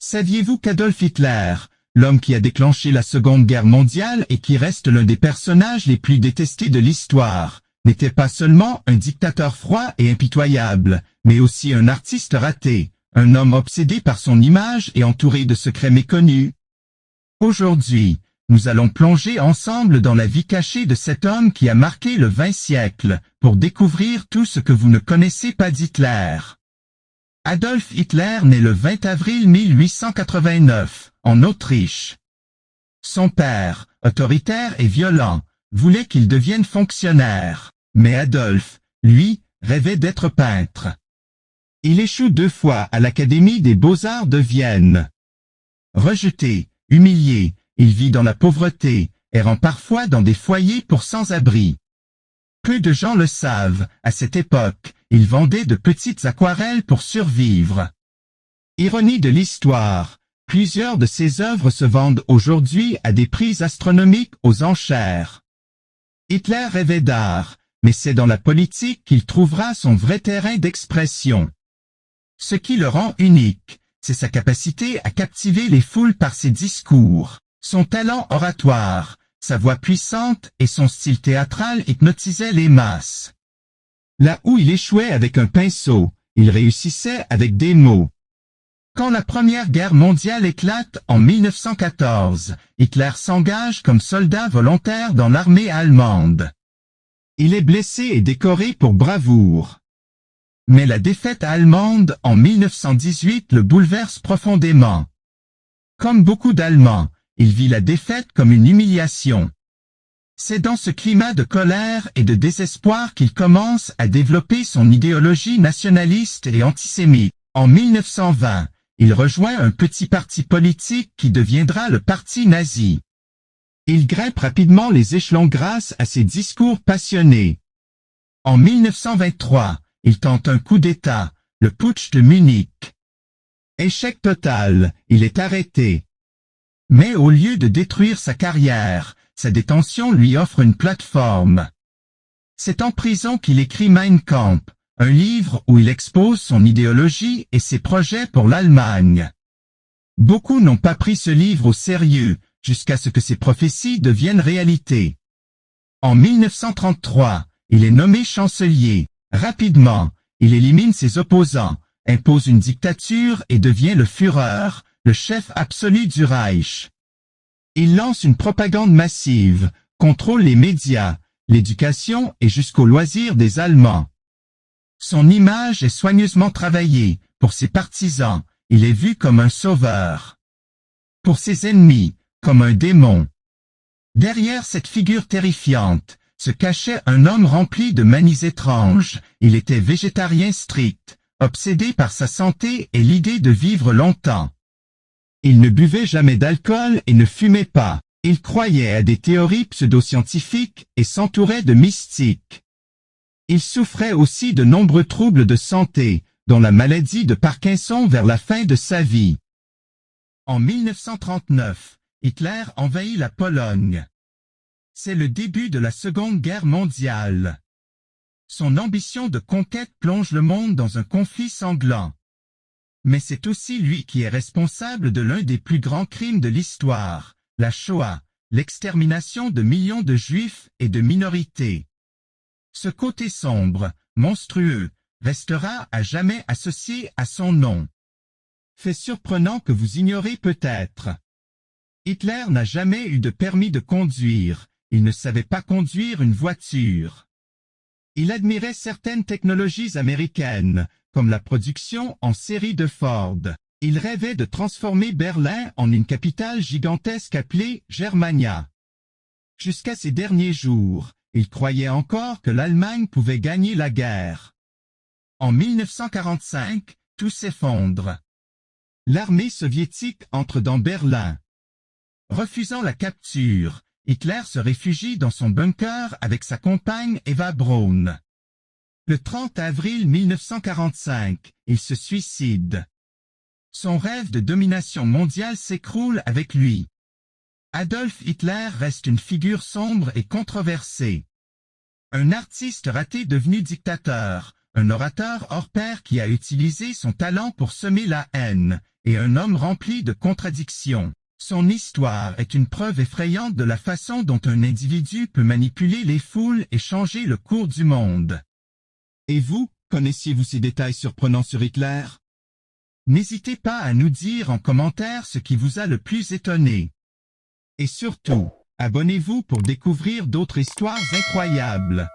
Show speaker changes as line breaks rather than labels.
Saviez-vous qu'Adolf Hitler, l'homme qui a déclenché la Seconde Guerre mondiale et qui reste l'un des personnages les plus détestés de l'histoire, n'était pas seulement un dictateur froid et impitoyable, mais aussi un artiste raté, un homme obsédé par son image et entouré de secrets méconnus? Aujourd'hui, nous allons plonger ensemble dans la vie cachée de cet homme qui a marqué le XX siècle, pour découvrir tout ce que vous ne connaissez pas d'Hitler. Adolf Hitler naît le 20 avril 1889, en Autriche. Son père, autoritaire et violent, voulait qu'il devienne fonctionnaire, mais Adolf, lui, rêvait d'être peintre. Il échoue 2 fois à l'Académie des Beaux-Arts de Vienne. Rejeté, humilié, il vit dans la pauvreté, errant parfois dans des foyers pour sans-abri. Peu de gens le savent, à cette époque, il vendait de petites aquarelles pour survivre. Ironie de l'histoire, plusieurs de ses œuvres se vendent aujourd'hui à des prix astronomiques aux enchères. Hitler rêvait d'art, mais c'est dans la politique qu'il trouvera son vrai terrain d'expression. Ce qui le rend unique, c'est sa capacité à captiver les foules par ses discours, son talent oratoire, sa voix puissante et son style théâtral hypnotisaient les masses. Là où il échouait avec un pinceau, il réussissait avec des mots. Quand la Première Guerre mondiale éclate en 1914, Hitler s'engage comme soldat volontaire dans l'armée allemande. Il est blessé et décoré pour bravoure. Mais la défaite allemande en 1918 le bouleverse profondément. Comme beaucoup d'Allemands, il vit la défaite comme une humiliation. C'est dans ce climat de colère et de désespoir qu'il commence à développer son idéologie nationaliste et antisémite. En 1920, il rejoint un petit parti politique qui deviendra le parti nazi. Il grimpe rapidement les échelons grâce à ses discours passionnés. En 1923, il tente un coup d'État, le putsch de Munich. Échec total, il est arrêté. Mais au lieu de détruire sa carrière, sa détention lui offre une plateforme. C'est en prison qu'il écrit Mein Kampf, un livre où il expose son idéologie et ses projets pour l'Allemagne. Beaucoup n'ont pas pris ce livre au sérieux, jusqu'à ce que ses prophéties deviennent réalité. En 1933, il est nommé chancelier. Rapidement, il élimine ses opposants, impose une dictature et devient le Führer, le chef absolu du Reich. Il lance une propagande massive, contrôle les médias, l'éducation et jusqu'aux loisirs des Allemands. Son image est soigneusement travaillée. Pour ses partisans, il est vu comme un sauveur. Pour ses ennemis, comme un démon. Derrière cette figure terrifiante, se cachait un homme rempli de manies étranges. Il était végétarien strict, obsédé par sa santé et l'idée de vivre longtemps. Il ne buvait jamais d'alcool et ne fumait pas. Il croyait à des théories pseudo-scientifiques et s'entourait de mystiques. Il souffrait aussi de nombreux troubles de santé, dont la maladie de Parkinson vers la fin de sa vie. En 1939, Hitler envahit la Pologne. C'est le début de la Seconde Guerre mondiale. Son ambition de conquête plonge le monde dans un conflit sanglant. Mais c'est aussi lui qui est responsable de l'un des plus grands crimes de l'histoire, la Shoah, l'extermination de millions de Juifs et de minorités. Ce côté sombre, monstrueux, restera à jamais associé à son nom. Fait surprenant que vous ignorez peut-être. Hitler n'a jamais eu de permis de conduire, il ne savait pas conduire une voiture. Il admirait certaines technologies américaines, comme la production en série de Ford. Il rêvait de transformer Berlin en une capitale gigantesque appelée Germania. Jusqu'à ses derniers jours, il croyait encore que l'Allemagne pouvait gagner la guerre. En 1945, tout s'effondre. L'armée soviétique entre dans Berlin. Refusant la capture, Hitler se réfugie dans son bunker avec sa compagne Eva Braun. Le 30 avril 1945, il se suicide. Son rêve de domination mondiale s'écroule avec lui. Adolf Hitler reste une figure sombre et controversée. Un artiste raté devenu dictateur, un orateur hors pair qui a utilisé son talent pour semer la haine, et un homme rempli de contradictions. Son histoire est une preuve effrayante de la façon dont un individu peut manipuler les foules et changer le cours du monde. Et vous, connaissiez-vous ces détails surprenants sur Hitler? N'hésitez pas à nous dire en commentaire ce qui vous a le plus étonné. Et surtout, abonnez-vous pour découvrir d'autres histoires incroyables.